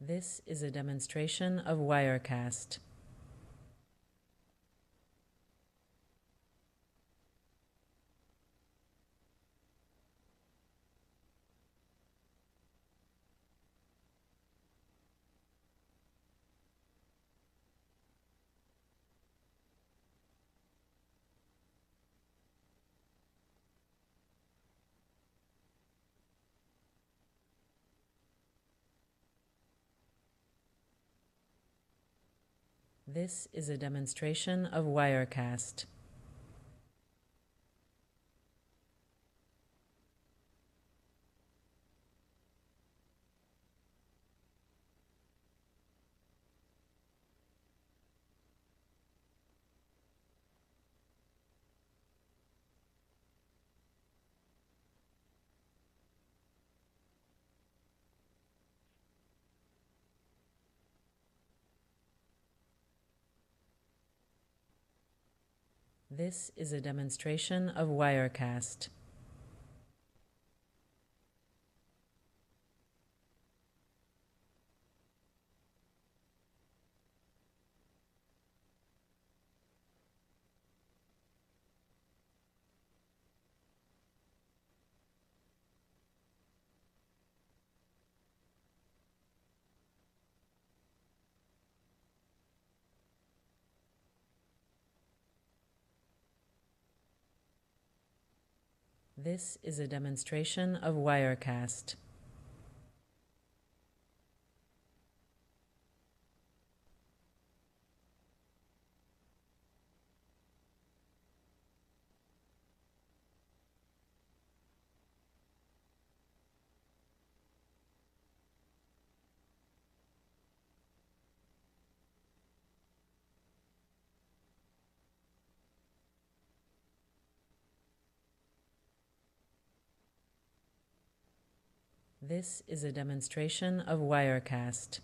This is a demonstration of Wirecast. This is a demonstration of Wirecast. This is a demonstration of Wirecast. This is a demonstration of Wirecast. This is a demonstration of Wirecast.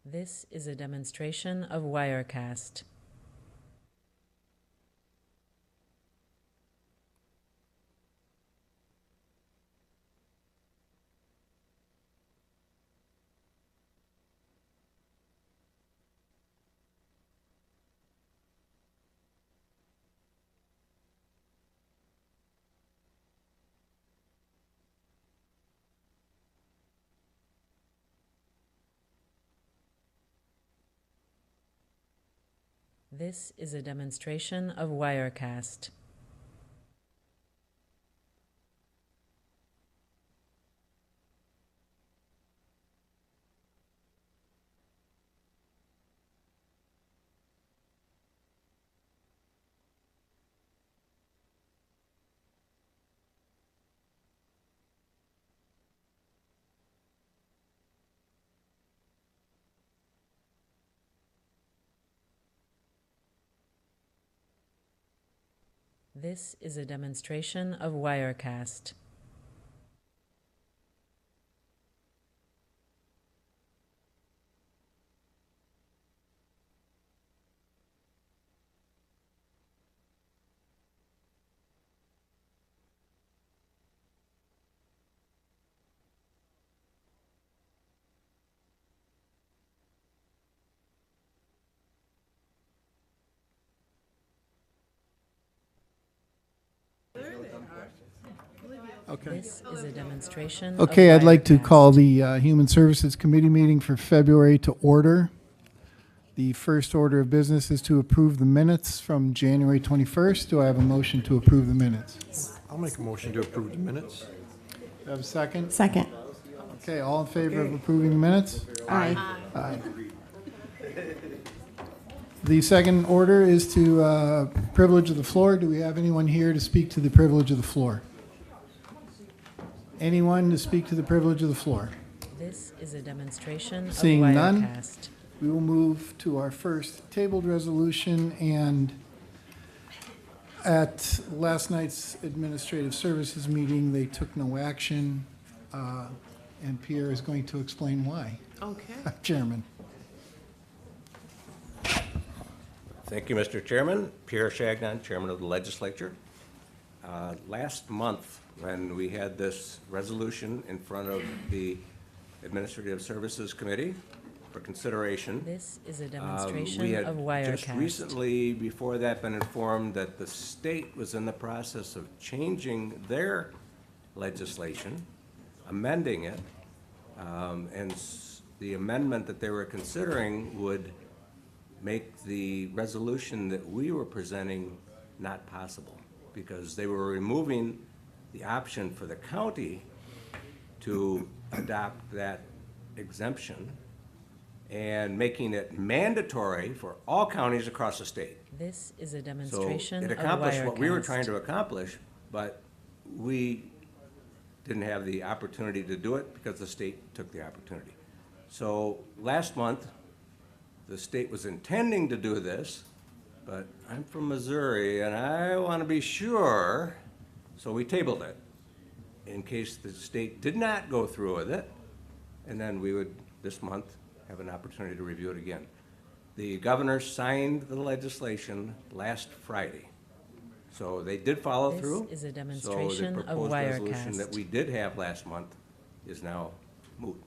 This is a demonstration of Wirecast. This is a demonstration of Wirecast. This is a demonstration of Wirecast. Okay. This is a demonstration Okay, of I'd like to Wirecast. call the Human Services Committee meeting for February to order. The first order of business is to approve the minutes from January 21st. Do I have a motion to approve the minutes? I'll make a motion to approve the minutes. Do I have a second? Second. Okay, all in favor of approving the minutes? Aye. Aye. The second order is to privilege of the floor. Do we have anyone here to speak to the privilege of the floor? Anyone to speak to the privilege of the floor? This is a demonstration of Seeing none. Wirecast. We will move to our first tabled resolution, and at last night's Administrative Services meeting, they took no action, and Pierre is going to explain why. Okay. Chairman. Thank you, Mr. Chairman. Pierre Chagnon, Chairman of the Legislature. Last month, when we had this resolution in front of the Administrative Services Committee for consideration, This is a we demonstration had of just Wirecast. recently, before that, been informed that the state was in the process of changing their legislation, amending it, and the amendment that they were considering would make the resolution that we were presenting not possible, because they were removing the option for the county to adopt that exemption and making it mandatory for all counties across the state. This is a So demonstration it of accomplished what we were trying Wirecast. to accomplish, but we didn't have the opportunity to do it because the state took the opportunity. So last month, the state was intending to do this, but I'm from Missouri and I want to be sure, so we tabled it in case the state did not go through with it, and then we would, this month, have an opportunity to review it again. The governor signed the legislation last Friday, so they did follow This through. is a demonstration of So the proposed resolution Wirecast. that we did have last month is now moot.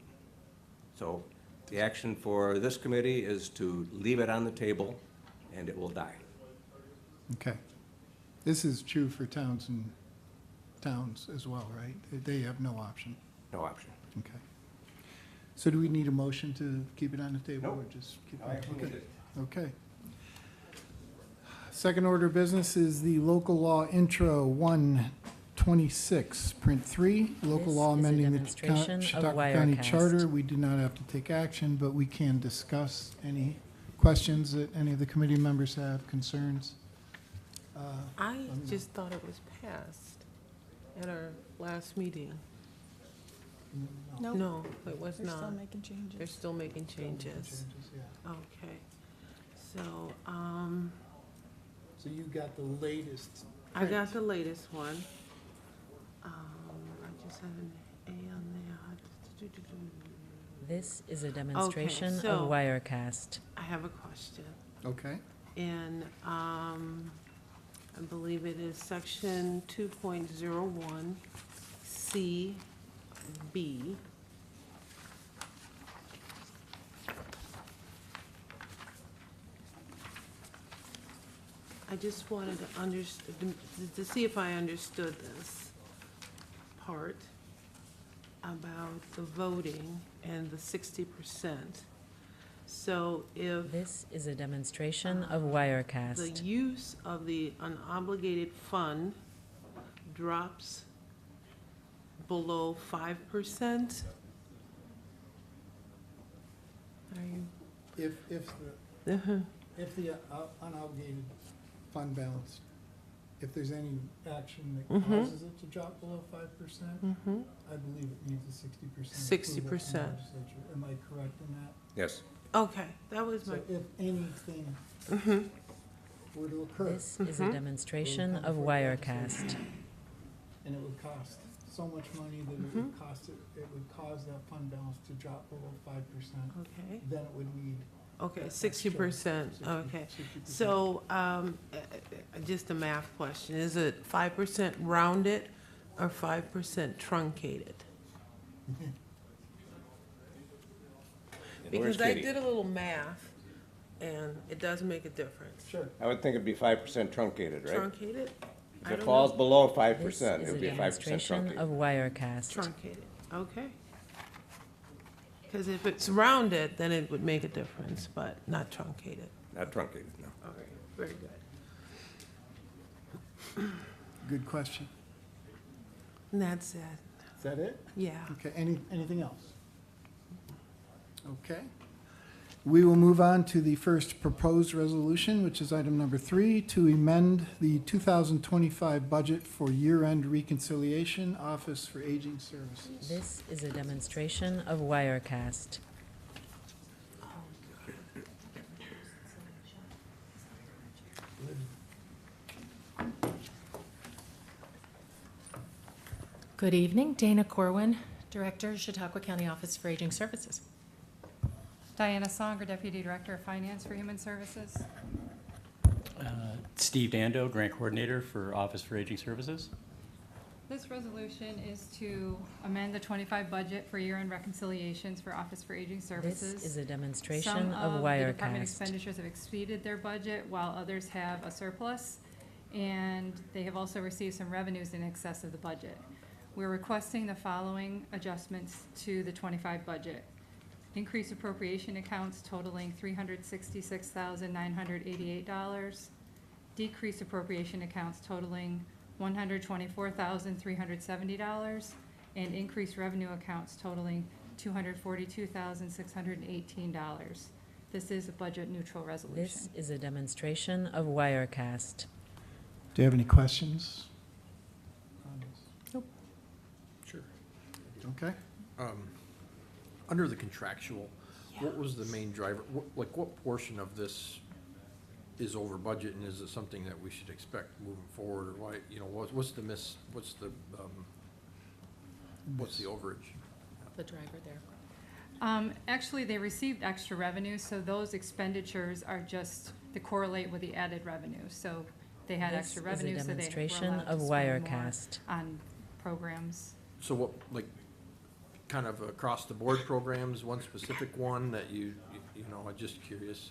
So the action for this committee is to leave it on the table, and it will die. Okay. This is true for towns as well, right? They have no option. No option. Okay. So do we need a motion to keep it on the table or just keep it? Okay. Okay. Second order of business is the local law intro 126, print 3, local This law is a amending the demonstration of Chautauqua County Wirecast. Charter. We do not have to take action, but we can discuss any questions that any of the committee members have, concerns. I just thought it was passed at our last meeting. No, it was They're still not. making changes. They're still making changes. Yeah. Okay. So, So you got the latest. I got the latest one. I just have an A on there. This is a demonstration so- of Wirecast. I have a question. Okay. And, I believe it is section 2.01 CB. I just wanted to see if I understood this part about the voting and the 60%. So if This is a demonstration of the Wirecast. use of the unobligated fund drops below 5%? Are you? If the unobligated fund balance, if there's any action that Mhm. causes it to drop below 5%, Mm-hmm. I believe it needs a 60%. 60%. Am I correct in that? Yes. Okay, that was So my, if anything were to occur, This is a demonstration of Wirecast. and it would cost so much money that it would cost it would cause that fund balance to drop below 5%, okay, then it would need. okay, 60%, okay. 60%. So, just a math question, is it 5% rounded or 5% truncated? And where's Because I Katie? did a little math, and it does make a difference. Sure. I would think it'd be 5% truncated, right? Truncated? I If it don't falls know. below This 5%, it is a would be a 5% demonstration of truncated. Wirecast. Truncated, okay. Because if it's rounded, then it would make a difference, but not truncated. Not truncated, no. Okay, very good. Good question. And that's it, Is that it? yeah. Okay, anything else? Okay. We will move on to the first proposed resolution, which is item number 3, to amend the 2025 budget for year-end reconciliation, Office for Aging Services. This is a demonstration of Wirecast. Good evening, Dana Corwin, Director, Chautauqua County Office for Aging Services. Diana Songer, Deputy Director of Finance for Human Services. Steve Dando, Grant Coordinator for Office for Aging Services. This resolution is to amend the 25 budget for year-end reconciliations for Office for Aging Services. This is a demonstration Some of of the department Wirecast. expenditures have exceeded their budget, while others have a surplus, and they have also received some revenues in excess of the budget. We're requesting the following adjustments to the 25 budget. Increase appropriation accounts totaling $366,988. Decrease appropriation accounts totaling $124,370. And increase revenue accounts totaling $242,618. This is a budget neutral resolution. This is a demonstration of Wirecast. Do you have any questions? Sure. Okay. Under the contractual, what was the main driver? What portion of this is over budget, and is it something that we should expect moving forward, or why, what's the overage? The driver there. Actually, they received extra revenue, so those expenditures are just to correlate with the added revenue. So they had This extra is a revenue, so they were demonstration allowed to of spend more Wirecast. on programs. So what, kind of across the board programs, one specific one that I'm just curious,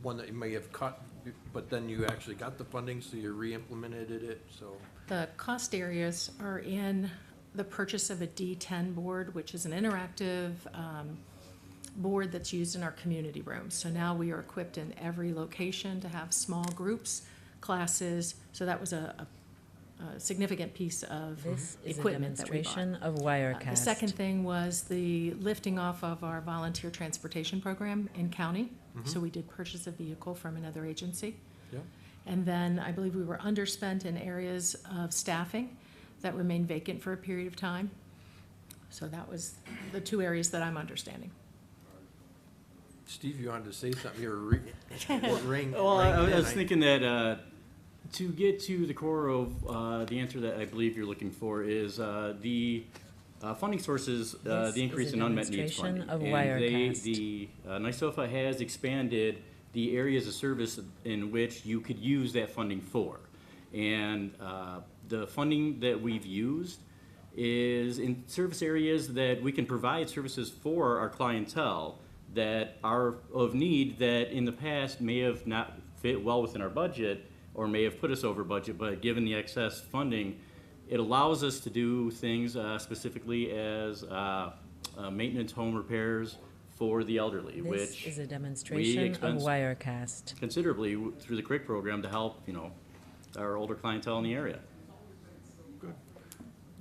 one that you may have cut, but then you actually got the funding, so you re-implemented it, so. The cost areas are in the purchase of a D10 board, which is an interactive board that's used in our community rooms. So now we are equipped in every location to have small groups, classes. So that was a significant piece of This is a equipment that we bought. demonstration of Wirecast. The second thing was the lifting off of our volunteer transportation program in county. So we did purchase a vehicle from another agency. Yeah. And then I believe we were underspent in areas of staffing that remained vacant for a period of time. So that was the two areas that I'm understanding. Steve, you wanted to say something, you were ring. Well, I in. was thinking that to get to the core of the answer that I believe you're looking for is the funding sources, This the increase is a in unmet needs demonstration funding. of And Wirecast. the NYSOFA has expanded the areas of service in which you could use that funding for. And the funding that we've used is in service areas that we can provide services for our clientele that are of need that in the past may have not fit well within our budget or may have put us over budget, but given the excess funding, it allows us to do things specifically as maintenance home repairs for the elderly, This which is a demonstration of expense Wirecast. considerably through the CRIC program to help, our older clientele in the area.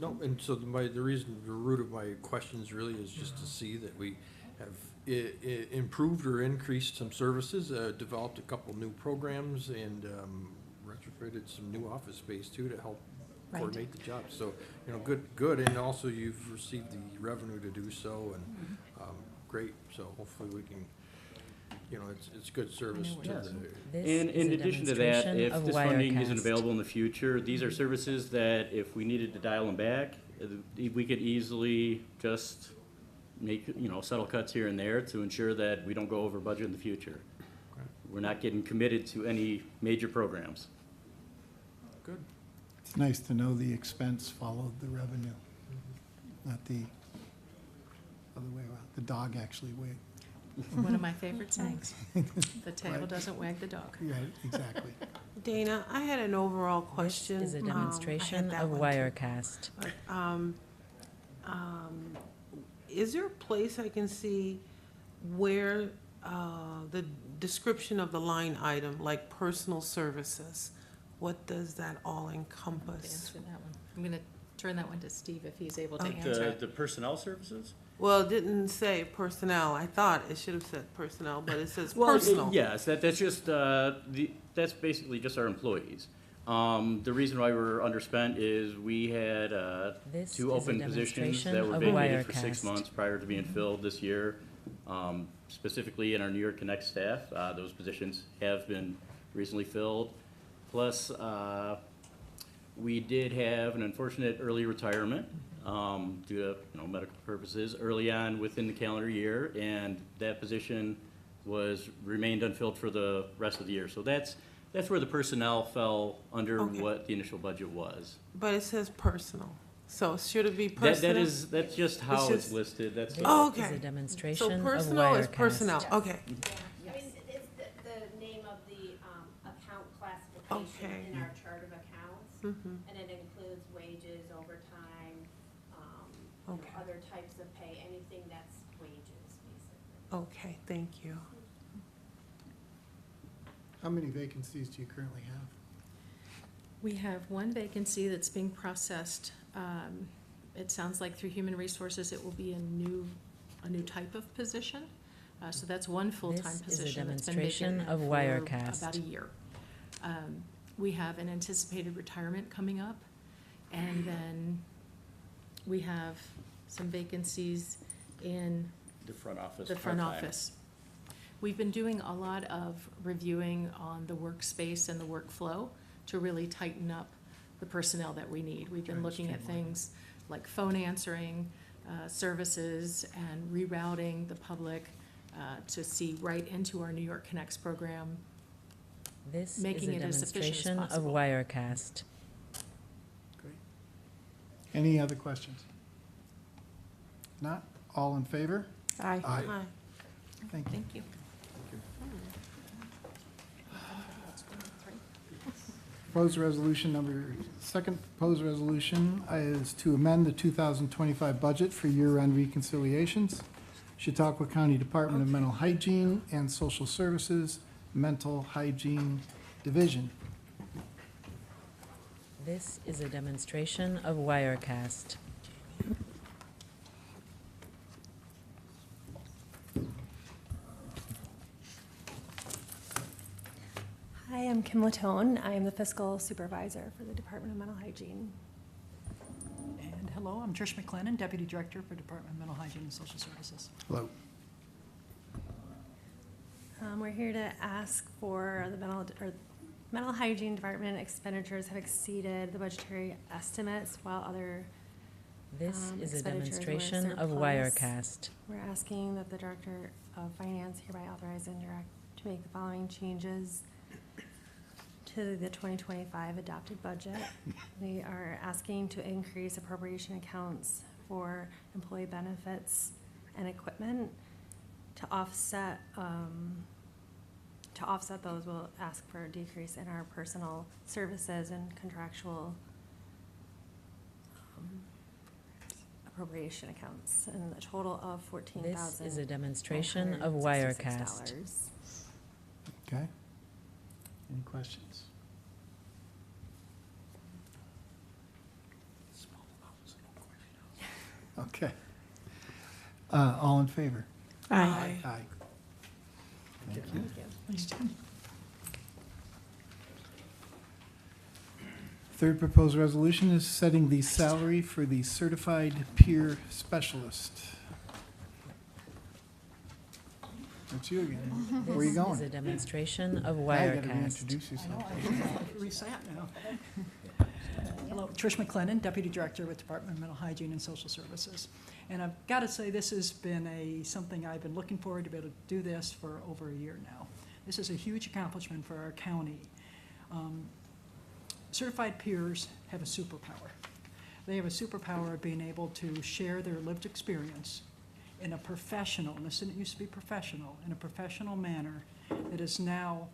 No, and so the root of my questions really is just to see that we have improved or increased some services, developed a couple new programs, and retrofitted some new office space too to help Right. coordinate the job. So, good, and also you've received the revenue to do so, and great. So hopefully we can, it's good service to Yes. the. This And is in a addition to that, demonstration if of this funding isn't Wirecast. available in the future, these are services that if we needed to dial them back, we could easily just make, subtle cuts here and there to ensure that we don't go over budget in the future. We're not getting committed to any major programs. Good. It's nice to know the expense followed the revenue, not the other way around. The dog actually wagged. One of my favorite sayings. The tail Right. doesn't wag the dog. Right, exactly. Dana, I had an overall question. This is a I had demonstration that of one too. Wirecast. Is there a place I can see where the description of the line item, like personal services, what does that all To encompass? answer that one. I'm going to turn that one to Steve if he's able to answer it. The personnel services? Well, it didn't say personnel. I thought it should have said personnel, but it says Well, personal. yes, that's just, that's basically just our employees. The reason why we're underspent is we had, This two is a open positions that were demonstration of vacated for 6 Wirecast. months prior to being filled this year. Specifically in our New York Connect staff, those positions have been recently filled. Plus, we did have an unfortunate early retirement, due to, medical purposes early on within the calendar year, and that position remained unfilled for the rest of the year. So that's where the personnel fell under Okay. what the initial budget was. But it says personal. So should it be That personal? that's just how it's just- listed, that's. This Oh, is okay. a So demonstration of personal is Wirecast. personnel. Okay. I mean, it's the name of the account classification Okay. in our chart of accounts. Mhm. And it includes wages, overtime, Okay. other types of pay, anything that's wages, basically. Okay, thank you. How many vacancies do you currently have? We have one vacancy that's being processed. It sounds like through Human Resources, it will be a new type of position. So that's one full-time This is a position that's been demonstration vacant of for Wirecast. about a year. We have an anticipated retirement coming up, and then we have some vacancies in The front office. the front part-time. office. We've been doing a lot of reviewing on the workspace and the workflow to really tighten up the personnel that we need. We've been Trying to looking at streamline it. things like phone answering services and rerouting the public to see right into our New York Connects program. This is Making a it as efficient as demonstration of possible. Wirecast. Great. Any other questions? Not? All in favor? Aye. Aye. Thank you. Thank you. Proposed resolution second proposed resolution is to amend the 2025 budget for year-end reconciliations. Chautauqua County Department of Mental Hygiene and Social Services, Mental Hygiene Division. This is a demonstration of Wirecast. Hi, I'm Kim Latone. I am the fiscal supervisor for the Department of Mental Hygiene. And hello, I'm Trish McLennan, Deputy Director for Department of Mental Hygiene and Social Services. Hello. We're here to ask for the mental hygiene department expenditures have exceeded the budgetary estimates while other This is a expenditures were demonstration of surplus. Wirecast. We're asking that the Director of Finance hereby authorize and direct to make the following changes to the 2025 adopted budget. We are asking to increase appropriation accounts for employee benefits and equipment. To offset those, we'll ask for a decrease in our personal services and contractual appropriation accounts, and a total of This is a demonstration of Wirecast. $14,966. Okay. Any questions? Okay. All in favor? Aye. Aye. Thank you. Thanks, Tim. Third proposed resolution is setting the salary for the certified peer specialist. That's you again. Where are you This is a going? demonstration of Now you gotta Wirecast. reintroduce I know, yourself. I resat now. Hello, Trish McLennan, Deputy Director with Department of Mental Hygiene and Social Services. And I've got to say, this has been something I've been looking forward to be able to do this for over a year now. This is a huge accomplishment for our county. Certified peers have a superpower. They have a superpower of being able to share their lived experience in a professional, and this didn't used to be professional, in a professional manner that is now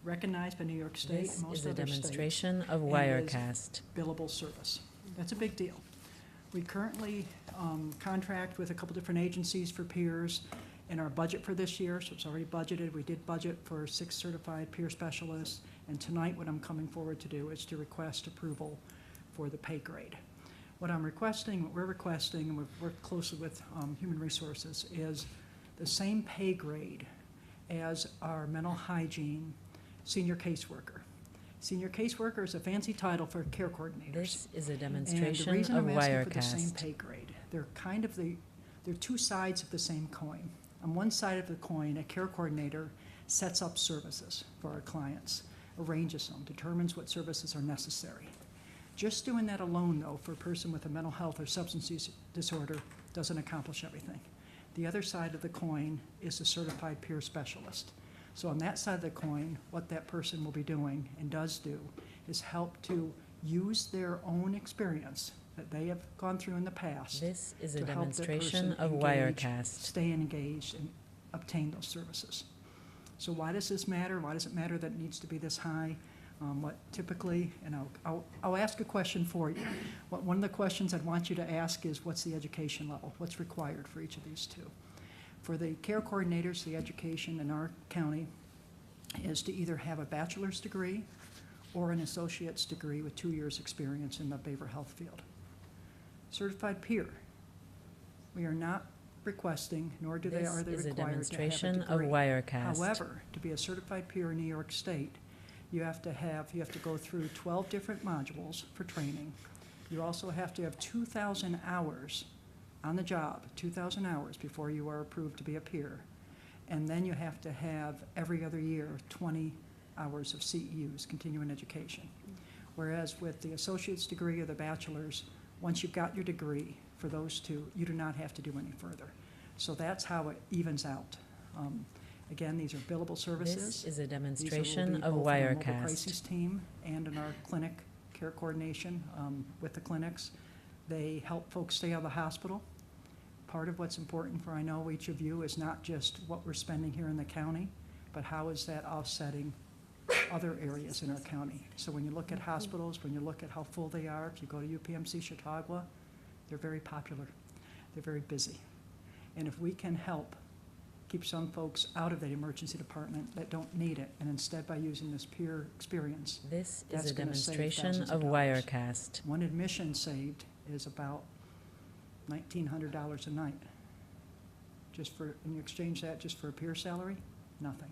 recognized by New York State This and most is a other states. demonstration of and is Wirecast. billable service. That's a big deal. We currently contract with a couple different agencies for peers in our budget for this year, so it's already budgeted. We did budget for 6 certified peer specialists, and tonight what I'm coming forward to do is to request approval for the pay grade. What I'm requesting, what we're requesting, and we've worked closely with Human Resources, is the same pay grade as our mental hygiene senior caseworker. Senior caseworker is a fancy title for care coordinators. This is a And the demonstration reason of I'm asking for the same Wirecast. pay grade, they're kind of they're two sides of the same coin. On one side of the coin, a care coordinator sets up services for our clients, arranges them, determines what services are necessary. Just doing that alone, though, for a person with a mental health or substance use disorder doesn't accomplish everything. The other side of the coin is a certified peer specialist. So on that side of the coin, what that person will be doing and does do is help to use their own experience that they have gone through in the past This is a to help that demonstration person of engage, Wirecast. stay engaged, and obtain those services. So why does this matter? Why does it matter that it needs to be this high? What typically, and I'll ask a question for you. One of the questions I'd want you to ask is, what's the education level? What's required for each of these two? For the care coordinators, the education in our county is to either have a bachelor's degree or an associate's degree with 2 years' experience in the behavioral health field. Certified peer, we are not requesting, nor are they This is a required to have a demonstration of degree. Wirecast. However, to be a certified peer in New York State, you have to go through 12 different modules for training. You also have to have 2,000 hours on the job, 2,000 hours before you are approved to be a peer. And then you have to have every other year 20 hours of CEUs, continuing education. Whereas with the associate's degree or the bachelor's, once you've got your degree for those two, you do not have to do any further. So that's how it evens out. Again, these are billable services. This is a These will demonstration be of both in our mobile crisis Wirecast. team and in our clinic care coordination with the clinics. They help folks stay out of the hospital. Part of what's important for, I know, each of you is not just what we're spending here in the county, but how is that offsetting other areas in our county. So when you look at hospitals, when you look at how full they are, if you go to UPMC Chautauqua, they're very popular. They're very busy. And if we can help keep some folks out of the emergency department that don't need it, and instead by using this peer experience, This that's is a gonna save demonstration thousands of dollars. Wirecast. One admission saved is about $1,900 a night. And you exchange that just for a peer salary, nothing.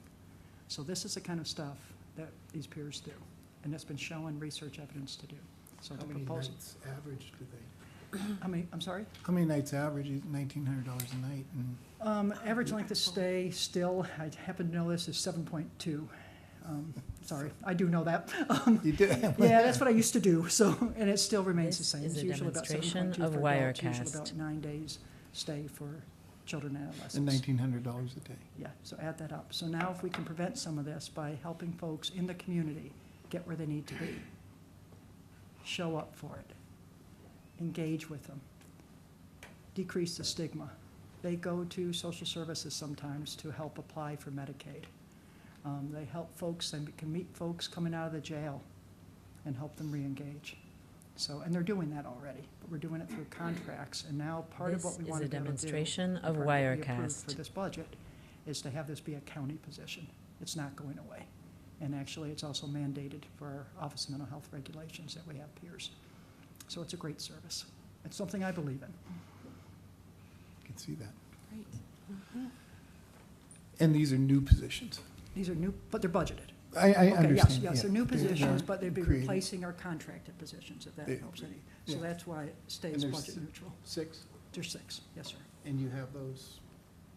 So this is the kind of stuff that these peers do, and it's been shown research evidence to do. So How the many proposal, nights average do they? I'm sorry? How many nights average is $1,900 a night? And Average length of stay still, I happen to know this, is 7.2. Sorry, I do know that. you do? Yeah, that's what I used to do, so, and it still remains the This same. is It's a usually about demonstration 7.2 of for adults, usually Wirecast. about 9 days stay for children and adolescents. And $1,900 a day. Yeah, so add that up. So now if we can prevent some of this by helping folks in the community get where they need to be, show up for it, engage with them, decrease the stigma. They go to social services sometimes to help apply for Medicaid. They help folks, and can meet folks coming out of the jail and help them reengage. So, and they're doing that already, but we're doing it through contracts. And now part of what we This want is to a be able to do, demonstration and of part what we approved Wirecast. for this budget, is to have this be a county position. It's not going away. And actually, it's also mandated for our Office of Mental Health Regulations that we have peers. So it's a great service. It's something I believe in. I can see that. Great. And these are new positions. These are new, but they're budgeted. I Okay, understand. yes, yeah. they're new They're positions, but they'd be created. replacing our contracted positions, if that They- helps any. So yeah. that's why it stays And there's budget neutral. 6, There's 6, yes, sir. and you have those.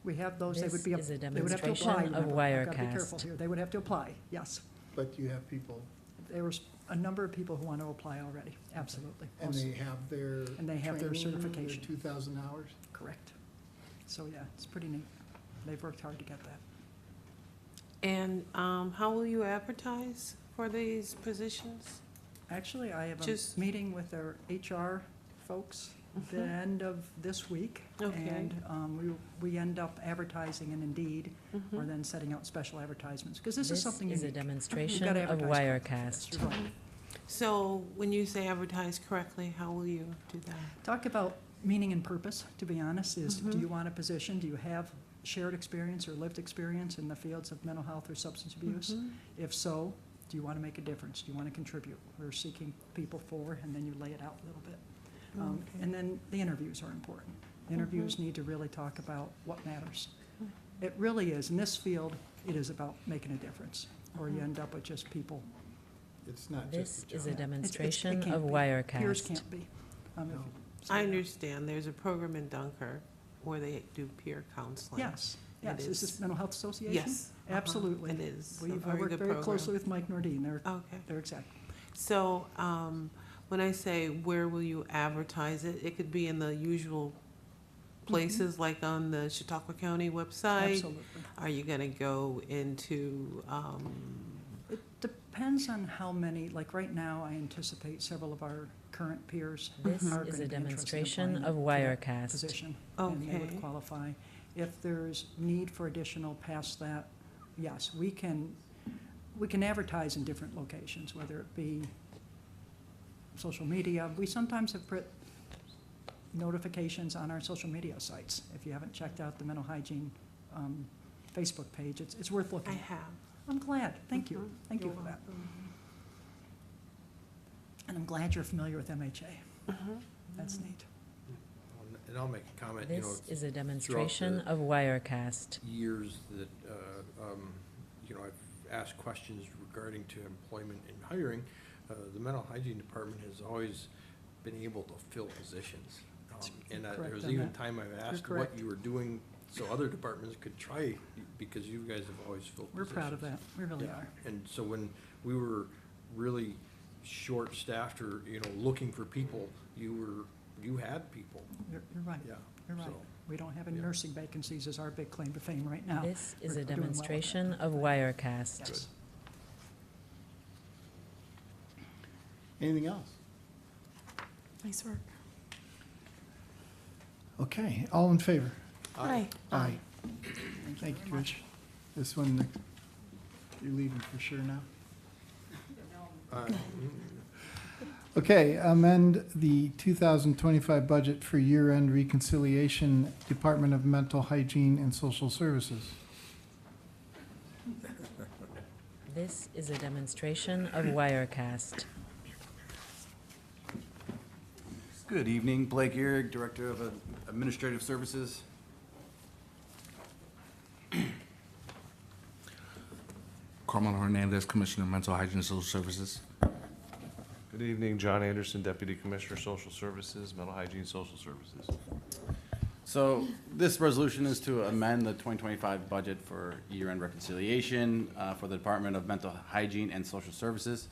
We have those, they would This be, is a they would have to demonstration apply, of remember. I've got to be Wirecast. careful here. They would have to apply, yes. But you have people, There was a number of people who want to apply already, absolutely. and they have their. And they have their training, certification. 2,000 hours. Correct. So, yeah, it's pretty neat. They've worked hard to get that. And how will you advertise for these positions? Actually, I have a Just- meeting with our HR folks at the end of this week. Okay. And we end up advertising in Indeed, or then setting out special advertisements, because this is This something is a unique. You've demonstration got to of advertise correctly. Wirecast. You're right. So when you say advertise correctly, how will you do that? Talk about meaning and purpose, to be honest, is do Mhm. you want a position? Do you have shared experience or lived experience in the fields of mental health or substance abuse? Mhm. If so, do you want to make a difference? Do you want to contribute? We're seeking people for, and then you lay it out a little bit. And then the interviews are important. Interviews need to really talk about what matters. It really is, in this field, it is about making a difference, or you end up with just people. It's not This just is a a job. It demonstration can't of be. Peers Wirecast. can't be. No. I understand, there's a program in Dunkirk where they do peer counseling. Yes, It yes. Is this Mental Health Association? Yes. Absolutely. It is a I very work good very closely program. with Mike Nordine. Okay. They're exact. So, when I say where will you advertise it, it could be in the usual places, like on the Chautauqua County website? Absolutely. Are you gonna go into, It depends on how many, like right now, I anticipate several of our current peers This are is going a to be interested in demonstration applying of for that Wirecast. position. And they Okay. would qualify. If there's need for additional past that, yes, we can advertise in different locations, whether it be social media. We sometimes have put notifications on our social media sites. If you haven't checked out the mental hygiene Facebook page, it's worth I looking at. have. I'm glad, thank you, thank you You're for that. welcome. And I'm glad you're familiar with MHA. That's neat. And I'll make a comment, you know, This is a demonstration the- of Wirecast. years that, you know, I've asked questions regarding to employment and hiring, the mental hygiene department has always been able to fill positions. And correct there was on even that. time I've asked what correct. you were doing so other departments could try, because you guys have always filled We're positions. proud of that, we really Yeah. are. And so when we were really short-staffed or, you know, looking for people, you had people, You're right, yeah. you're right. so. We don't have any yeah. nursing vacancies as our big claim to fame right now. This is We're a doing well with that. demonstration of Wirecast. Yes. Anything else? Nice work. Okay, all in favor? Hi. Aye. Thank you, Trish. This one, you're leaving for sure now? Uh, Okay, amend the 2025 budget for year-end reconciliation, Department of Mental Hygiene and Social Services. This is a demonstration of Wirecast. Good evening, Blake Ehrig, Director of Administrative Services. Carmel Hernandez, Commissioner of Mental Hygiene and Social Services. Good evening, John Anderson, Deputy Commissioner, Social Services, Mental Hygiene, Social Services. So this resolution is to amend the 2025 budget for year-end reconciliation for the Department of Mental Hygiene and Social Services.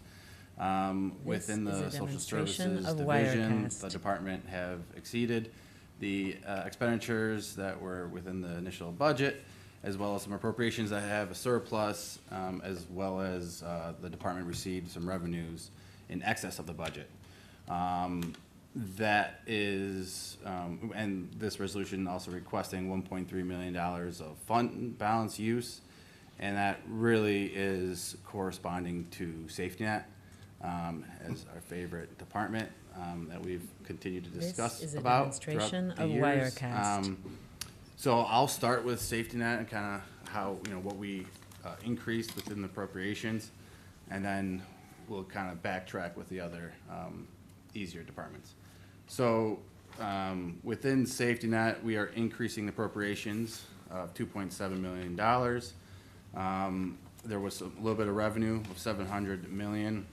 Within This is the a Social demonstration Services of Division, Wirecast. the department have exceeded the expenditures that were within the initial budget, as well as some appropriations that have a surplus, as well as the department received some revenues in excess of the budget. That is, and this resolution also requesting $1.3 million of fund balance use, and that really is corresponding to Safety Net as our favorite department that we've continued to This discuss is a about throughout demonstration the of years. Wirecast. So I'll start with Safety Net and kind of how, you know, what we increased within the appropriations, and then we'll kind of backtrack with the other easier departments. So within Safety Net, we are increasing the appropriations of $2.7 million. There was a little bit of revenue of $700 million.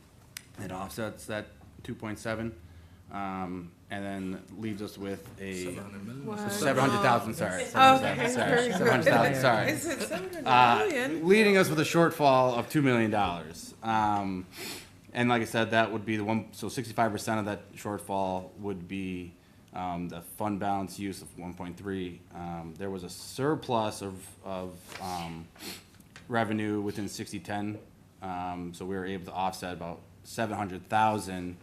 It offsets that 2.7, and then leaves us with a 700,000. Sorry, 700,000. Sorry, 700,000. Sorry. Is it 700 million? Leading us with a shortfall of $2 million. And like I said, that would be the one. So 65% of that shortfall would be the fund balance use of 1.3. There was a surplus of revenue within 60/10, so we were able to offset about 700,000,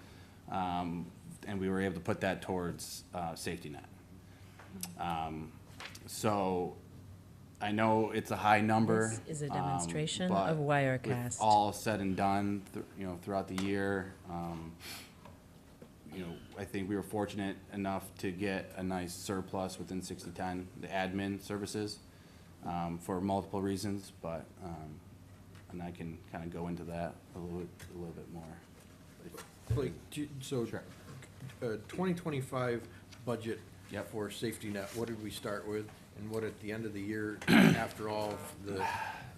and we were able to put that towards Safety Net. So I know it's a high number. This is a demonstration but of Wirecast. With all said and done, you know, throughout the year, you know, I think we were fortunate enough to get a nice surplus within 60/10, the admin services, for multiple reasons, but, and I can kind of go into that a little bit more. Blake, so, Sure. 2025 budget Yep. for safety net, what did we start with? And what at the end of the year, after all of the,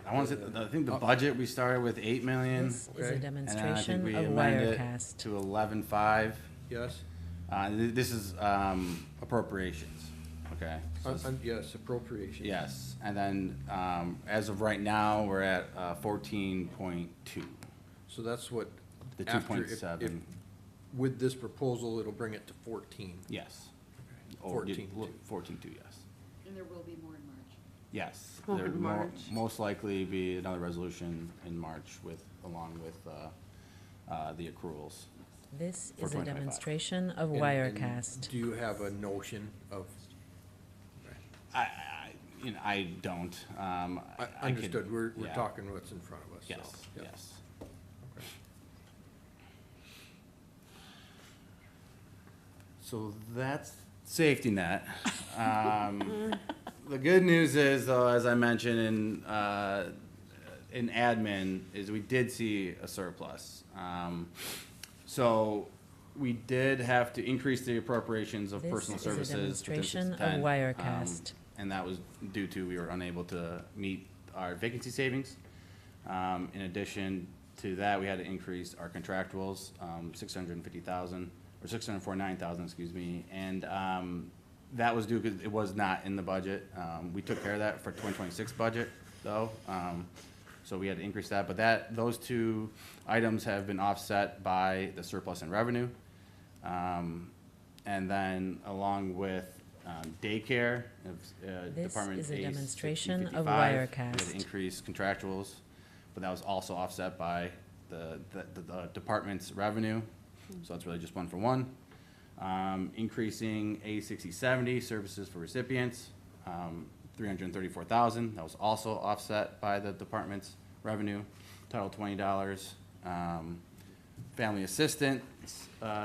I think the budget, we started with 8 million. This is a Okay. And then I think demonstration we of amended it Wirecast. to 11.5. yes? This is appropriations, okay? So this- Yes, appropriation. Yes, and then as of right now, we're at 14.2. So that's what. The after- if- 2.7. With this proposal, it'll bring it to 14. Yes. Okay. 14.2. 14.2, yes. And there will be more in March. Yes. More There in mo- March. Most likely be another resolution in March along with the accruals. This For is a 2025. demonstration of And Wirecast. do you have a notion of, I don't. I could- understood, we're yeah. talking what's in front of us, so. Yes, yeah. yes. Okay. So that's safety net. The good news is, though, as I mentioned in admin, is we did see a surplus. So we did have to increase the appropriations of This personal is a services. within demonstration of 610, Wirecast. And that was due to we were unable to meet our vacancy savings. In addition to that, we had to increase our contractuals, 650,000, or 649,000, excuse me. And that was due because it was not in the budget. We took care of that for 2026 budget, though. So we had to increase that. But those two items have been offset by the surplus in revenue. And then along with daycare, This Department is a A demonstration of 6055, we had Wirecast. to increase contractuals, but that was also offset by the department's revenue. So it's really just one for one. Increasing A6070 services for recipients, 334,000. That was also offset by the department's revenue, total $20. Family assistance,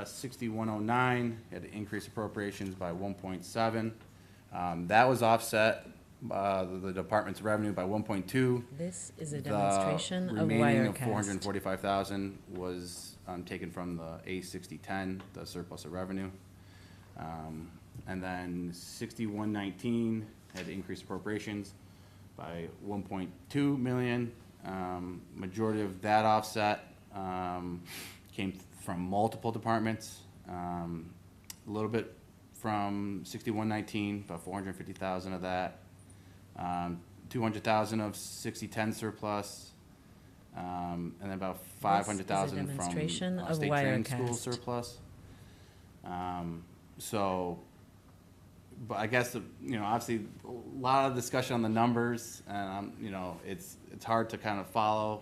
6109, had to increase appropriations by 1.7. That was offset the department's revenue by 1.2. This is a demonstration of The remaining of Wirecast. 445,000 was taken from the A6010, the surplus of revenue. And then 6119 had to increase appropriations by 1.2 million. Majority of that offset came from multiple departments. A little bit from 6119, about 450,000 of that. 200,000 of 6010 surplus. And then about 500,000 from demonstration of state training school Wirecast. surplus. So, but I guess, obviously, a lot of discussion on the numbers, and, it's hard to kind of follow,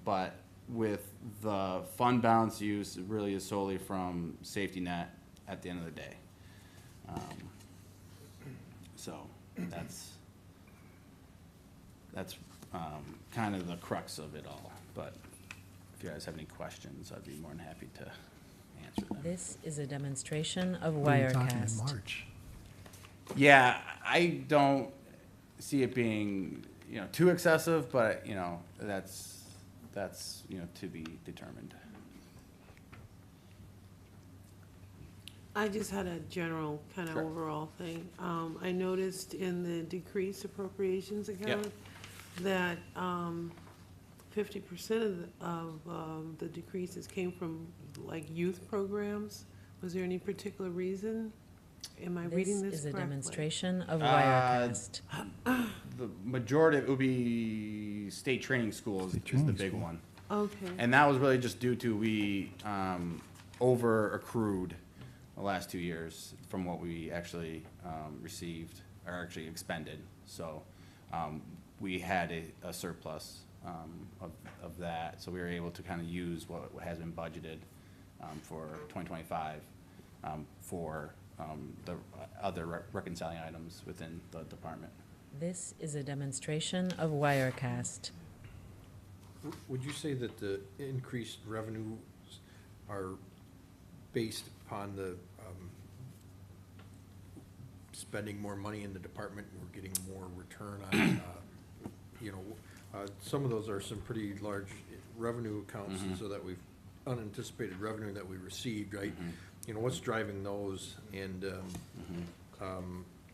but with the fund balance use, it really is solely from safety net at the end of the day. So, that's kind of the crux of it all, but if you guys have any questions, I'd be more than happy to answer them. This is a demonstration of What are you talking in Wirecast. March? Yeah, I don't see it being, too excessive, but, that's, to be determined. I just had a general kind of Sure. overall thing. I noticed in the decreased appropriations account that 50% of the decreases came from like youth programs. Was there any particular reason? Am I reading This this is a correctly? demonstration of Uh, Wirecast. The majority, it would be state training schools is the training big school. one. Okay. And that was really just due to we over accrued the last 2 years from what we actually received or actually expended. So we had a surplus of that, so we were able to kind of use what has been budgeted for 2025 for the other reconciling items within the department. This is a demonstration of Wirecast. Would you say that the increased revenues are based upon the spending more money in the department, we're getting more return on, some of those are some pretty large revenue accounts, Mhm. so that we've unanticipated revenue that we received, right? you know, what's driving those, and,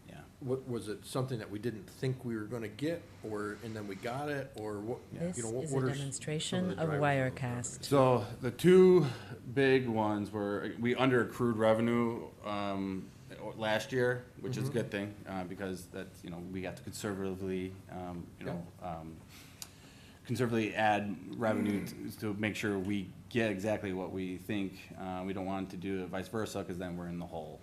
Yeah. what, was it something that we didn't think we were gonna get, or, and then we got it, or what, This you know, what is a what are some demonstration of the of drivers Wirecast. So the two big ones were, we under accrued revenue last year, which is a good thing, because that's, you know, we got to conservatively, conservatively add revenue to make sure we get exactly what we think. We don't want to do it vice versa, because then we're in the hole.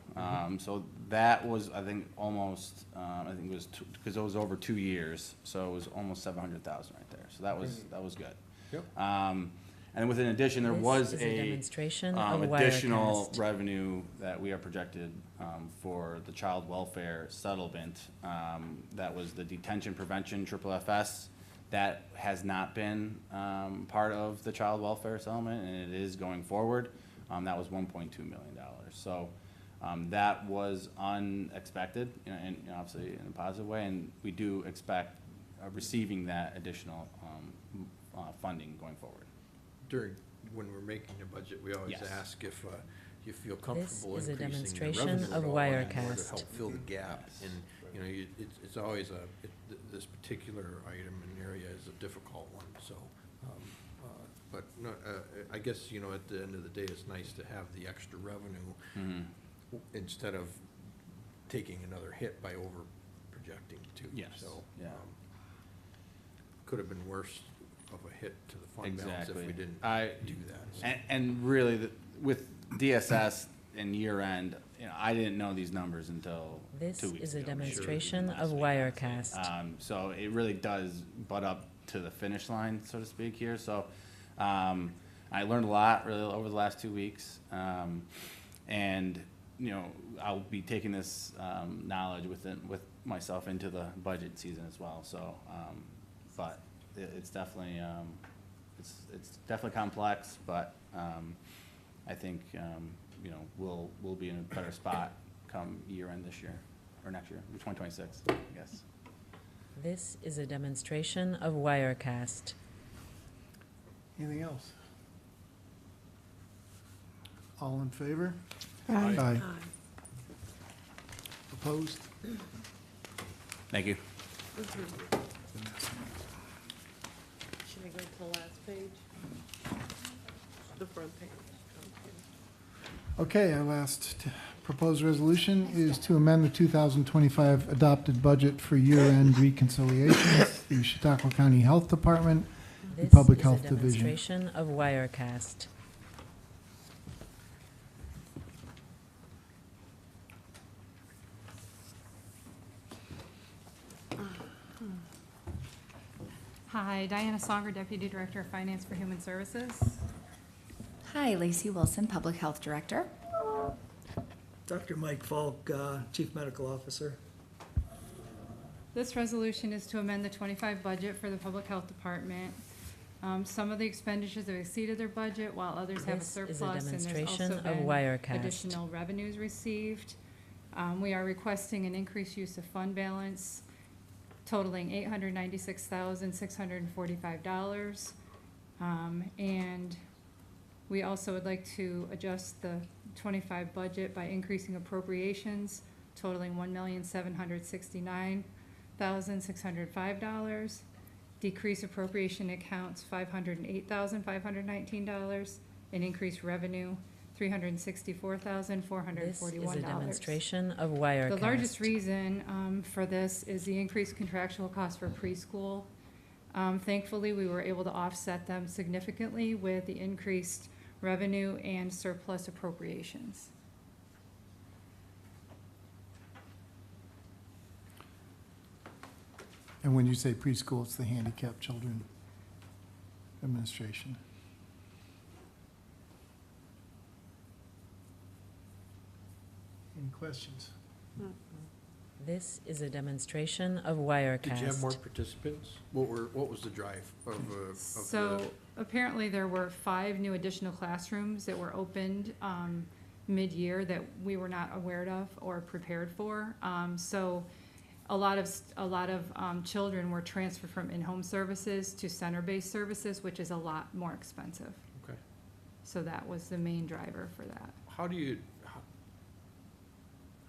So that was, I think, almost, I think it was, because it was over 2 years, so it was almost 700,000 right there. So that was good. Yep. And with an addition, there This was is a a demonstration of additional Wirecast. revenue that we are projected for the child welfare settlement. That was the detention prevention FFS. That has not been part of the child welfare settlement, and it is going forward. That was $1.2 million. So that was unexpected, you know, and obviously in a positive way, and we do expect receiving that additional funding going forward. During, when we're making a budget, we always Yes. ask if you feel comfortable is a increasing the demonstration revenue of at all in order to Wirecast. help fill the gap. Yes. And, you know, it's always this particular item and area is a difficult one, so. But no, I guess, you know, at the end of the day, it's nice to have the extra revenue instead of taking another hit by over projecting too. Yes, So, yeah. could have been worse of a hit to the fund balance if we didn't do that. So. And really, with DSS and year end, you know, I didn't know these numbers until 2 This weeks is a ago. demonstration Last of week. Wirecast. So it really does butt up to the finish line, so to speak, here. So I learned a lot really over the last 2 weeks. And, you know, I'll be taking this knowledge with myself into the budget season as well. So, but it's definitely, it's definitely complex, but I think, you know, we'll be in a better spot come year end this year, or next year, 2026, I guess. This is a demonstration of Wirecast. Anything else? All in favor? Aye. Aye. Opposed? Thank you. Should I go to the last page? The front page. Okay, our last proposed resolution is to amend the 2025 adopted budget for year-end reconciliations, the Chautauqua County Health Department, the This Public is a Health Division. demonstration of Wirecast. Hi, Diana Songer, Deputy Director of Finance for Human Services. Hi, Lacey Wilson, Public Health Director. Dr. Mike Falk, Chief Medical Officer. This resolution is to amend the 25 budget for the Public Health Department. Some of the expenditures have exceeded their budget, while others have a This is a surplus, and there's demonstration also of been Wirecast. additional revenues received. We are requesting an increased use of fund balance totaling $896,645. And we also would like to adjust the 25 budget by increasing appropriations totaling $1,769,605. Decrease appropriation accounts $508,519, and increase revenue $364,441. This is a demonstration of Wirecast. The largest reason for this is the increased contractual cost for preschool. Thankfully, we were able to offset them significantly with the increased revenue and surplus appropriations. And when you say preschool, it's the Handicapped Children Administration. Any questions? This is a demonstration of Wirecast. Did you have more participants? What was the drive of So apparently there were 5 new additional classrooms that were opened mid-year that we were not aware of or prepared for. So a lot of children were transferred from in-home services to center-based services, which is a lot more expensive. Okay. So that was the main driver for that. How do you,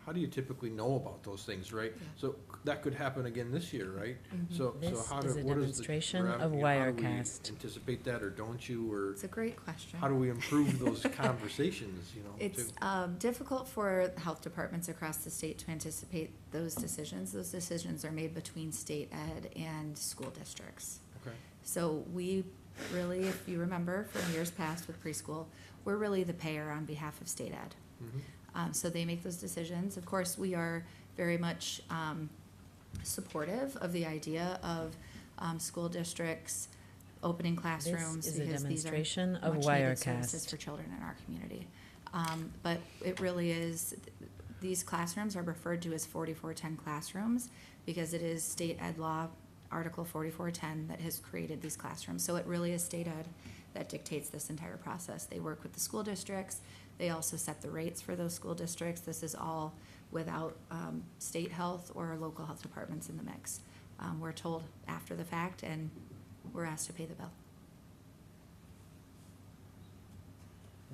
how do you typically know about those things, right? So that could happen again this year, right? So This how is do, a what is the demonstration of how do we Wirecast. anticipate that, or don't you, or It's a great question. how do we improve those conversations, you know? It's too? difficult for health departments across the state to anticipate those decisions. Those decisions are made between state ed and school districts. Okay. So we really, if you remember from years past with preschool, we're really the payer on behalf of state ed. Mhm. So they make those decisions. Of course, we are very much supportive of the idea of school districts opening classrooms is a because these are demonstration of much-needed services Wirecast. for children in our community. But it really is, these classrooms are referred to as 4410 classrooms because it is state ed law, Article 4410, that has created these classrooms. So it really is state ed that dictates this entire process. They work with the school districts. They also set the rates for those school districts. This is all without state health or local health departments in the mix. We're told after the fact, and we're asked to pay the bill.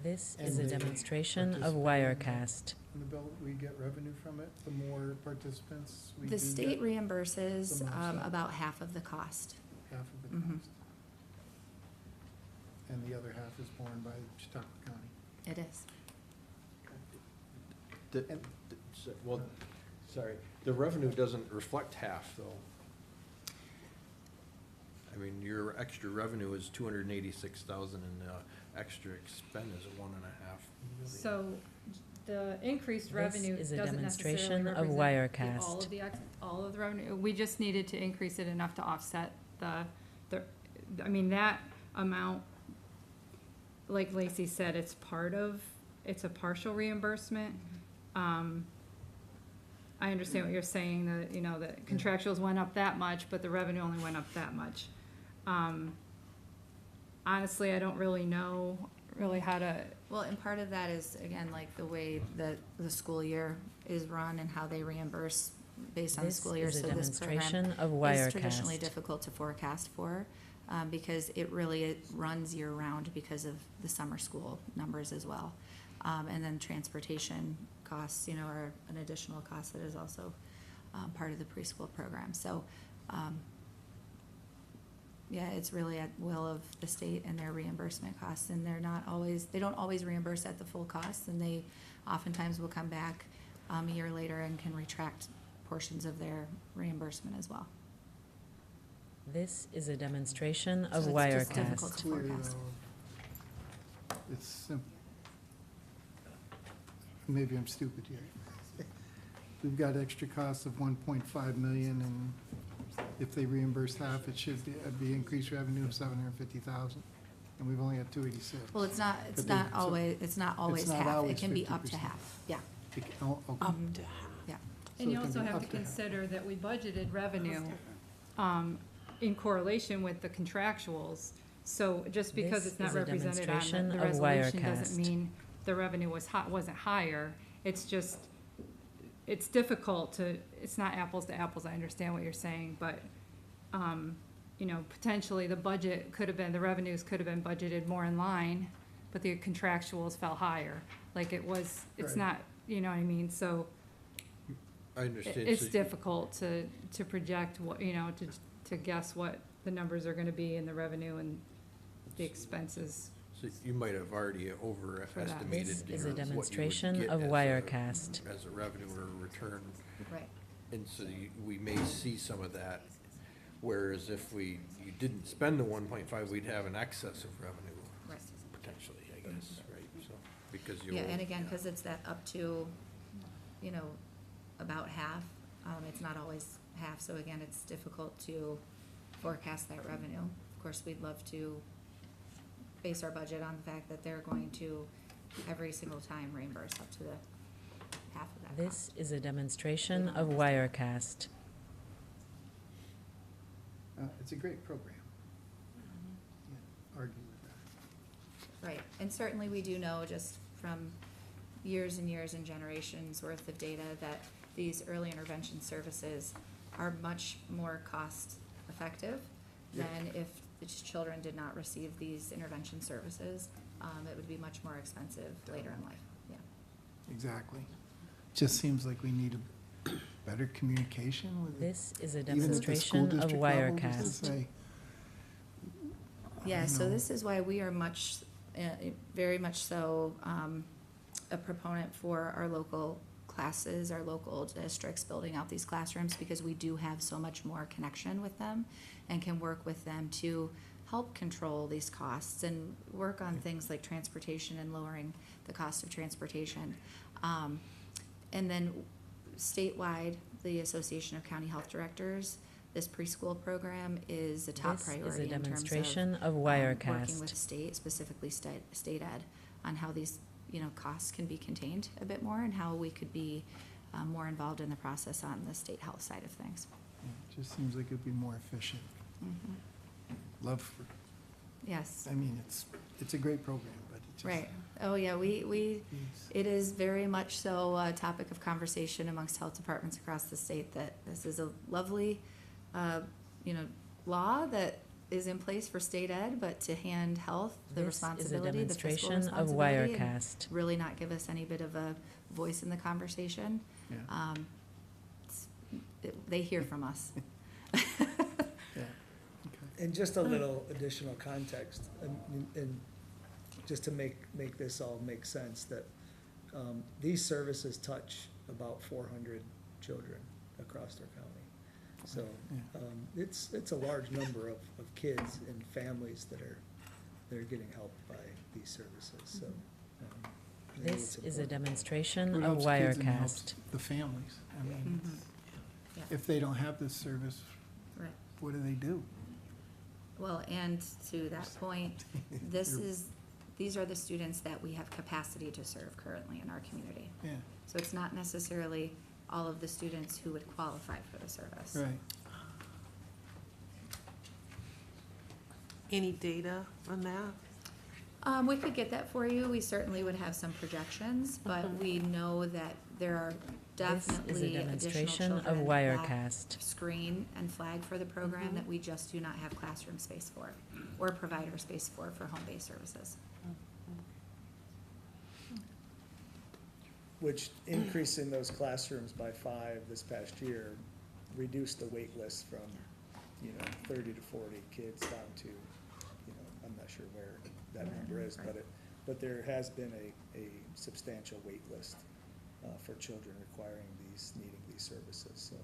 This is a And the demonstration of participating- Wirecast. In the bill, we get revenue from it, the more participants we do The state get, reimburses the more so. about half of the cost. half of the Mhm. cost. And the other half is borne by Chautauqua County. It is. Well, sorry, the revenue doesn't reflect half, though. I mean, your extra revenue is 286,000, and the extra expend is 1.5 million. So the increased This revenue is a doesn't necessarily demonstration of represent all Wirecast. of the, all of the revenue. We just needed to increase it enough to offset I mean, that amount, like Lacey said, it's a partial reimbursement. I understand what you're saying, that, you know, the contractuals went up that much, but the revenue only went up that much. Honestly, I don't really know how to, Well, and part of that is, again, like the way that the school year is run and how they reimburse based on the This school year. is a So this program demonstration of is traditionally Wirecast. difficult to forecast for, because it runs year-round because of the summer school numbers as well. And then transportation costs, you know, are an additional cost that is also part of the preschool program. So, yeah, it's really at will of the state and their reimbursement costs, and they don't always reimburse at the full cost, and they oftentimes will come back a year later and can retract portions of their reimbursement as well. This is a demonstration of So it's just difficult Wirecast. to Clear, forecast. It's simple. Maybe I'm stupid here. We've got extra costs of 1.5 million, and if they reimburse half, it should be increased revenue of 750,000, and we've only got 286. Well, it's not But they- it's not always not half. It always can be up to 50%. half, yeah. Oh, okay. Up to half. Yeah. and you So it can also be have up to to half. consider that we budgeted revenue, in correlation with the contractuals. So just because This it's not is a represented on demonstration the of resolution Wirecast. doesn't mean the revenue wasn't higher. It's just, it's difficult it's not apples to apples, I understand what you're saying, but, you know, potentially the revenues could have been budgeted more in line, but the contractuals fell higher. Like it's Right. not, you know what I mean? So I understand. it's So- difficult to project what, you know, to guess what the numbers are gonna be in the revenue and the expenses. So you might have already overestimated. This you is know, a what you would demonstration get of as a- Wirecast. As a revenue or a return. Right. And so we may see some of that, whereas if you didn't spend the 1.5, we'd have an excess of revenue, Right. potentially, I guess, right? So, because you. Yeah, and again, because it's that up to, you know, about half, it's not always half, so again, it's difficult to forecast that revenue. Of course, we'd love to base our budget on the fact that they're going to every single time reimburse up to the half of that This cost. is a demonstration of Wirecast. It's a great program. Can't argue with that. Right, and certainly we do know just from years and years and generations worth of data that these early intervention services are much more cost-effective than if the children did not receive these intervention services. It would be much more expensive later in life, yeah. Exactly. just seems like we need a better communication with This is a even at the school demonstration of district level, just Wirecast. to say, Yeah, so know. this is why we are very much so, a proponent for our local classes, our local districts building out these classrooms, because we do have so much more connection with them and can work with them to help control these costs and work on things like transportation and lowering the cost of transportation. And then statewide, the Association of County Health Directors, this preschool program is a top This is a priority in terms of demonstration of working Wirecast. with state, specifically state ed, on how these, costs can be contained a bit more and how we could be more involved in the process on the state health side of things. it just seems like it'd be more efficient. Mhm. Love for, Yes, I mean, it's a great program, but it just. right. Oh, yeah, we, Jeez. it is very much so a topic of conversation amongst health departments across the state that this is a lovely, law that is in place for state ed, but to hand health the This is a responsibility, the fiscal demonstration of responsibility, and Wirecast. really not give us any bit of a voice in the conversation. Yeah. They hear from us. Yeah, okay. And just a little additional context, and just to make this all make sense, that these services touch about 400 children across our county. So Yeah. it's a large number of kids and families that are getting helped by these services, so. I think This it's is a important. demonstration It of helps kids and it helps Wirecast. the families. I mean, Mhm. Yeah. if they don't have this service, Right. what do they do? Well, and to that point, these are the students that we have capacity to serve currently in our community. Yeah, So it's not necessarily all of the students who would qualify for the service. right. Any data on that? We could get that for you. We certainly would have some projections, but we know that there are This is a definitely additional demonstration of children that Wirecast. screen and flag for the program that we just do not have classroom space for or provider space for home-based services. Which increasing those classrooms by 5 this past year reduced the wait list from, 30 to 40 kids down to, I'm not sure where that number is, but there has been a substantial wait list for children needing these services, so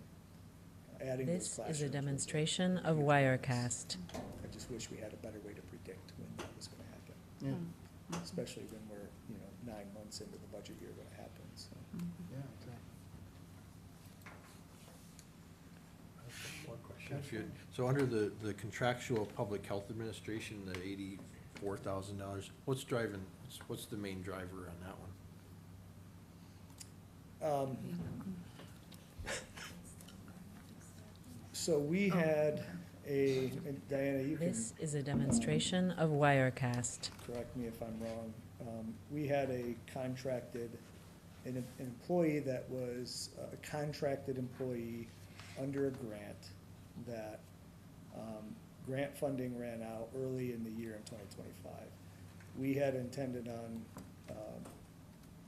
adding those This classrooms. is a was demonstration huge of focus. Wirecast. I just wish we had a better way to predict when that was gonna happen, Yeah, especially when we're, 9 months into the budget year when it happens, so. yeah, exactly. One question. If you- So under the contractual public health administration, the $84,000, what's the main driver on that one? So we had and Diana, you can This is a demonstration of Wirecast. correct me if I'm wrong. We had an employee that was a contracted employee under a grant that grant funding ran out early in the year in 2025. We had intended on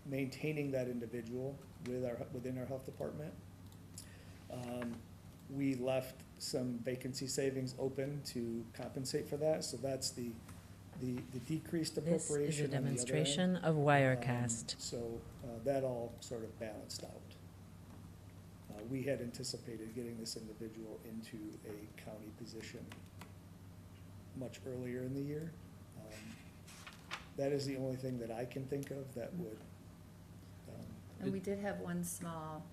maintaining that individual within our health department. We left some vacancy savings open to compensate for that, so that's the decreased This appropriation is a on the other end. demonstration of Wirecast. So that all sort of balanced out. We had anticipated getting this individual into a county position much earlier in the year. That is the only thing that I can think of that would. And we did have one small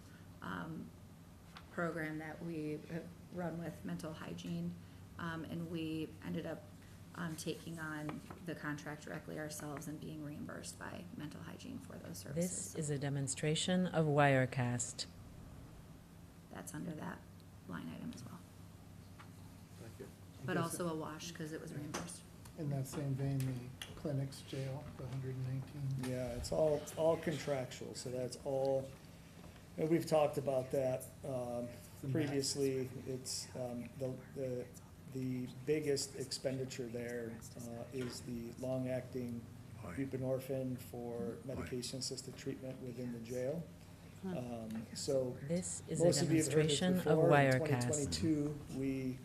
program that we have run with mental hygiene, and we ended up taking on the contract directly ourselves and being reimbursed by mental hygiene for those services. This is a demonstration of Wirecast. That's under that line item as well, Thank you. but also a wash because it was reimbursed. In that same vein, the clinics, jail, the 119. Yeah, it's all contractual, so that's all, and we've talked about that previously. It's, the biggest expenditure there is the long-acting buprenorphine for medication-assisted treatment within the jail. So This is a most of you have heard this demonstration of before. In Wirecast. 2022, we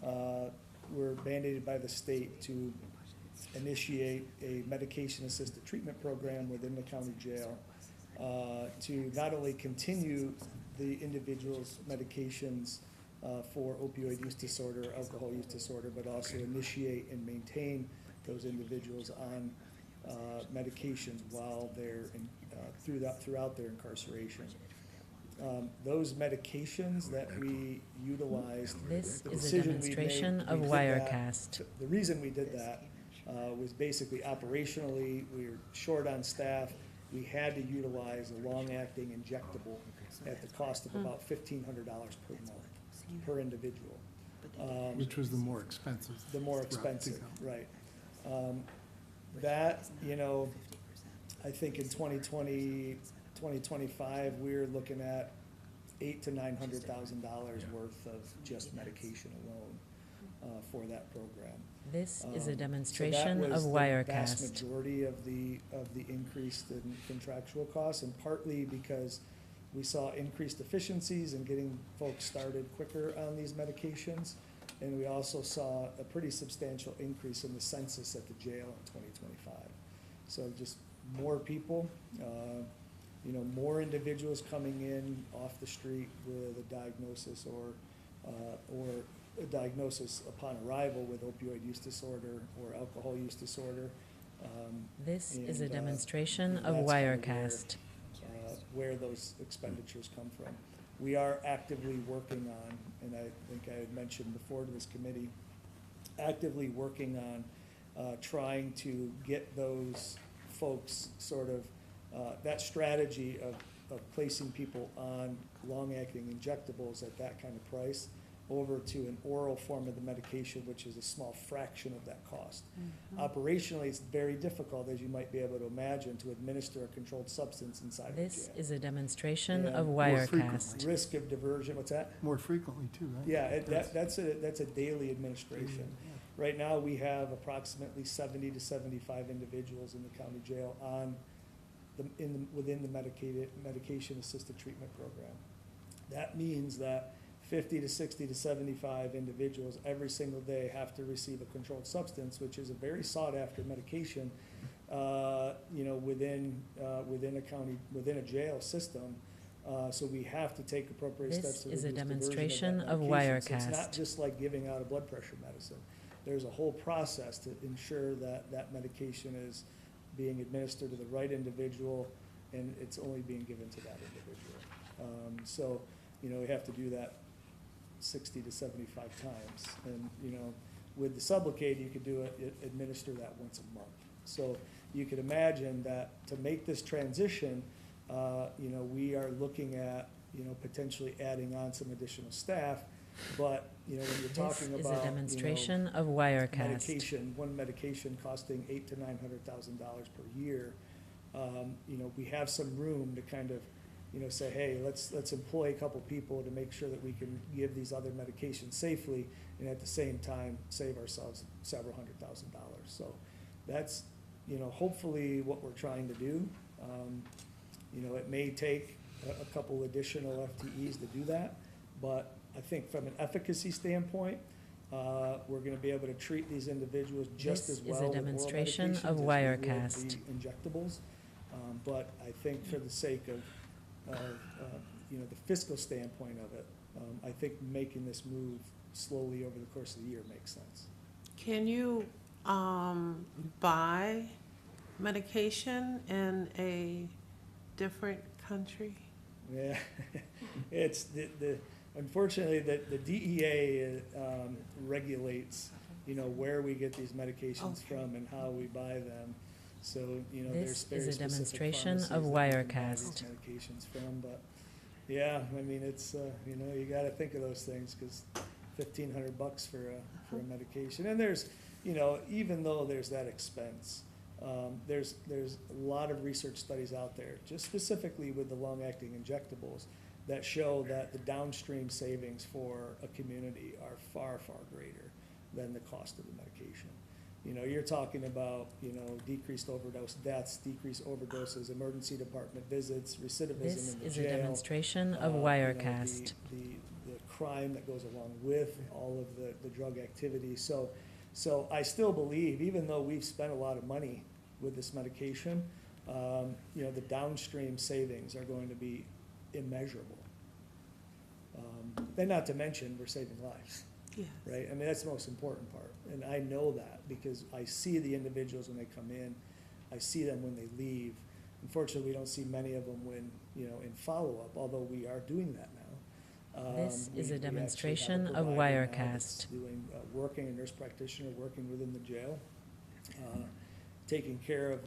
were mandated by the state to initiate a medication-assisted treatment program within the county jail to not only continue the individual's medications for opioid use disorder, alcohol use disorder, but also initiate and maintain those individuals on medications while they're throughout their incarceration. Those medications that we utilized. This the is a decision we made, demonstration of we did that- Wirecast. The reason we did that was basically operationally, we were short on staff. We had to utilize a long-acting injectable at the cost of about $1,500 per month, per individual. Which was the more expensive. The more route to expensive, go. right. That, I think in 2020, 2025, we're looking at $800,000 to $900,000 worth of just medication alone for that program. This is So a that demonstration was of the Wirecast. vast majority of the increase in contractual costs, and partly because we saw increased efficiencies in getting folks started quicker on these medications. And we also saw a pretty substantial increase in the census at the jail in 2025. So just more people, more individuals coming in off the street with a diagnosis or a diagnosis upon arrival with opioid use disorder or alcohol use disorder. This is a and, demonstration of that's kind of Wirecast. where those expenditures come from. We are actively working on, and I think I had mentioned before to this committee, actively working on trying to get those folks sort of, that strategy of placing people on long-acting injectables at that kind of price over to an oral form of the medication, which is a small fraction of that cost. Operationally, it's very difficult, as you might be able to imagine, to administer a controlled substance inside of a This jail. is a demonstration And of more Wirecast. frequently. Risk of diversion, what's that? More frequently too, right? Yeah, that's a daily administration. Right now, we have approximately 70 to 75 individuals in the county jail on within the medication-assisted treatment program. That means that 50 to 60 to 75 individuals every single day have to receive a controlled substance, which is a very sought-after medication, within a jail system. So we have to take appropriate This steps to is a reduce diversion demonstration that of medication. So it's not Wirecast. just like giving out a blood pressure medicine. There's a whole process to ensure that that medication is being administered to the right individual, and it's only being given to that individual. So, we have to do that 60 to 75 times. And, with the Sublocade, you could administer that once a month. So you could imagine that to make this transition, we are looking at, potentially adding on some additional staff. But, when you're This talking is about, a demonstration of Wirecast. one medication costing $800,000 to $900,000 per year, we have some room to kind of, say, hey, let's employ a couple people to make sure that we can give these other medications safely, and at the same time, save ourselves several $100,000. So that's, hopefully what we're trying to do. It may take a couple additional FTEs to do that, but I think from an efficacy standpoint, we're gonna be able to treat these individuals just This as is well a with oral demonstration medications of as we would Wirecast. the injectables. But I think for the sake of the fiscal standpoint of it, I think making this move slowly over the course of the year makes sense. Can you buy medication in a different country? Yeah, it's unfortunately, the DEA regulates, where we get these medications Okay. from and how we buy them. So, This there's very is a specific demonstration pharmacies of that we can buy these Wirecast. medications from, but, yeah, I mean, it's, you gotta think of those things, because $1,500 for a medication. And there's, even though there's that expense, there's a lot of research studies out there, just specifically with the long-acting injectables, that show that the downstream savings for a community are far, far greater than the cost of the medication. You know, you're talking about, you know, decreased overdose deaths, decreased overdoses, emergency department visits, recidivism This in the is jail. a demonstration of you know, Wirecast. The crime that goes along with all of the drug activity. So I still believe, even though we've spent a lot of money with this medication, you know, the downstream savings are going to be immeasurable. And not to mention, we're saving lives, Yes. right? I mean, that's the most important part. And I know that because I see the individuals when they come in, I see them when they leave. Unfortunately, we don't see many of them when, you know, in follow-up, although we are doing that now. This is a We actually have demonstration of provider now that's Wirecast. doing, working, a nurse practitioner working within the jail, taking care of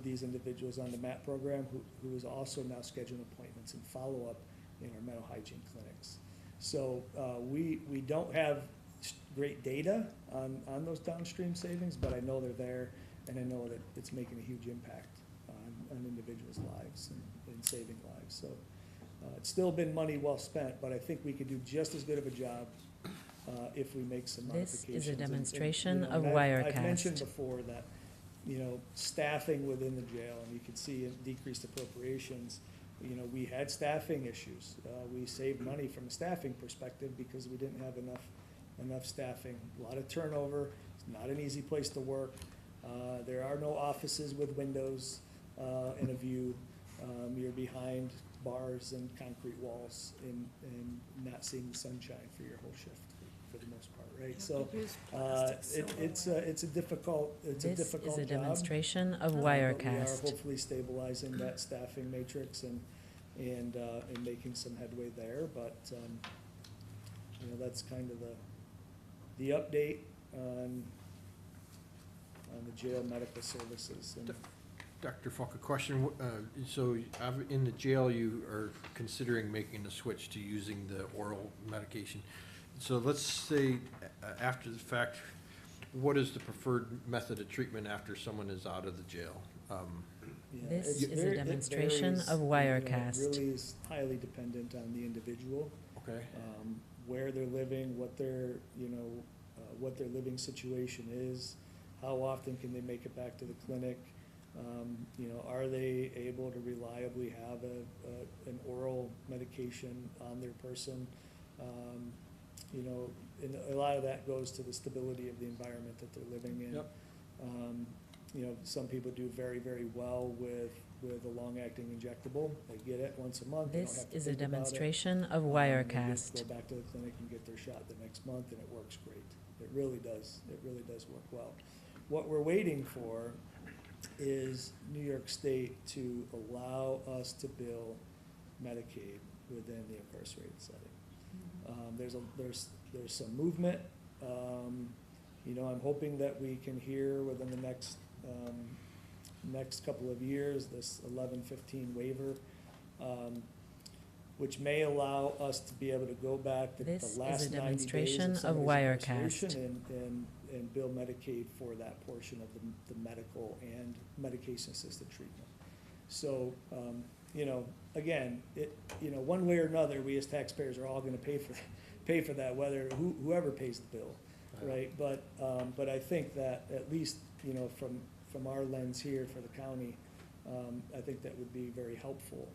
these individuals on the MAP program, who is also now scheduling appointments and follow-up in our mental hygiene clinics. So we don't have great data on those downstream savings, but I know they're there, and I know that it's making a huge impact on individuals' lives and saving lives. So it's still been money well spent, but I think we could do just as good of a job if we make some This modifications. is a And, demonstration you know, of and I've Wirecast. mentioned before that, you know, staffing within the jail, and you can see in decreased appropriations, you know, we had staffing issues. We saved money from a staffing perspective because we didn't have enough staffing. A lot of turnover, it's not an easy place to work. There are no offices with windows and a view. You're behind bars and concrete walls and not seeing the sunshine for your whole shift, for the most part, right? So, it's a difficult This job. is a demonstration of But we are Wirecast. hopefully stabilizing that staffing matrix and making some headway there, but, you know, that's kind of the update on the jail medical services. And Dr. Falk, a question, so in the jail, you are considering making the switch to using the oral medication. So let's say, after the fact, what is the preferred method of treatment after someone is out of the jail? yeah, This it's is a very- it demonstration varies, of you know, Wirecast. It really is highly dependent on the individual. Okay, Where they're living, what their, you know, what their living situation is, how often can they make it back to the clinic? You know, are they able to reliably have an oral medication on their person? You know, and a lot of that goes to the stability of the environment that they're living in. Yep. You know, some people do very, very well with a long-acting injectable. They get it once a month. They don't This have to is a think about it. demonstration of They Wirecast. just go back to the clinic and get their shot the next month, and it works great. It really does work well. What we're waiting for is New York State to allow us to bill Medicaid within the incarcerated setting. There's some movement. You know, I'm hoping that we can hear within the next couple of years, this 1115 waiver, which may allow us to be able to go back to the This is a last 90 days demonstration of of somebody's Wirecast. incarceration and bill Medicaid for that portion of the medical and medication-assisted treatment. So, you know, again, you know, one way or another, we as taxpayers are all gonna pay for that, whether, whoever pays the bill, right? But I think that at least, you know, from our lens here for the county, I think that would be very helpful,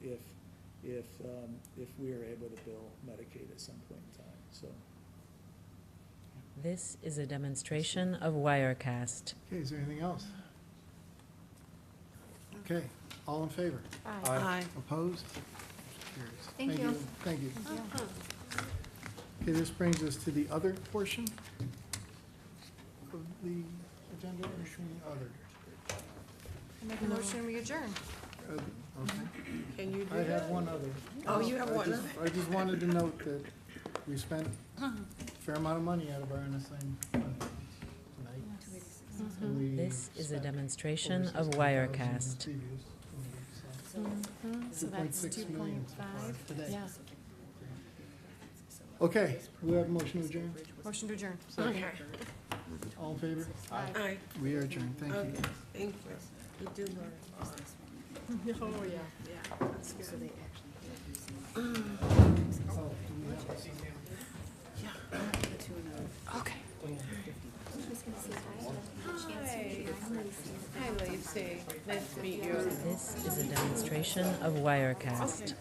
if we are able to bill Medicaid at some point in time, so. This is a demonstration of Wirecast. Okay, is there anything else? Okay, all in favor? Aye. Opposed? Carries. Thank you. Thank you. Okay, this brings us to the other portion of the agenda, other. Make a motion, we adjourn. Okay. Can you do I that? have one other. Oh, you have one I just wanted to note that we spent a fair amount of money out of our unassigned fund tonight. And we This is a spent demonstration over of 60,000 in Wirecast. previous So that's 2.6 million so far 2.5, today. yeah. Okay, we have a motion to adjourn. Motion to adjourn. Okay. All in favor? Aye. We are adjourned. Thank Okay, you. thank you. You do learn. Oh, yeah, yeah, that's good. Oh, do we have a- Okay. Hi, Lacey. Nice to meet you. This is a demonstration of Wirecast.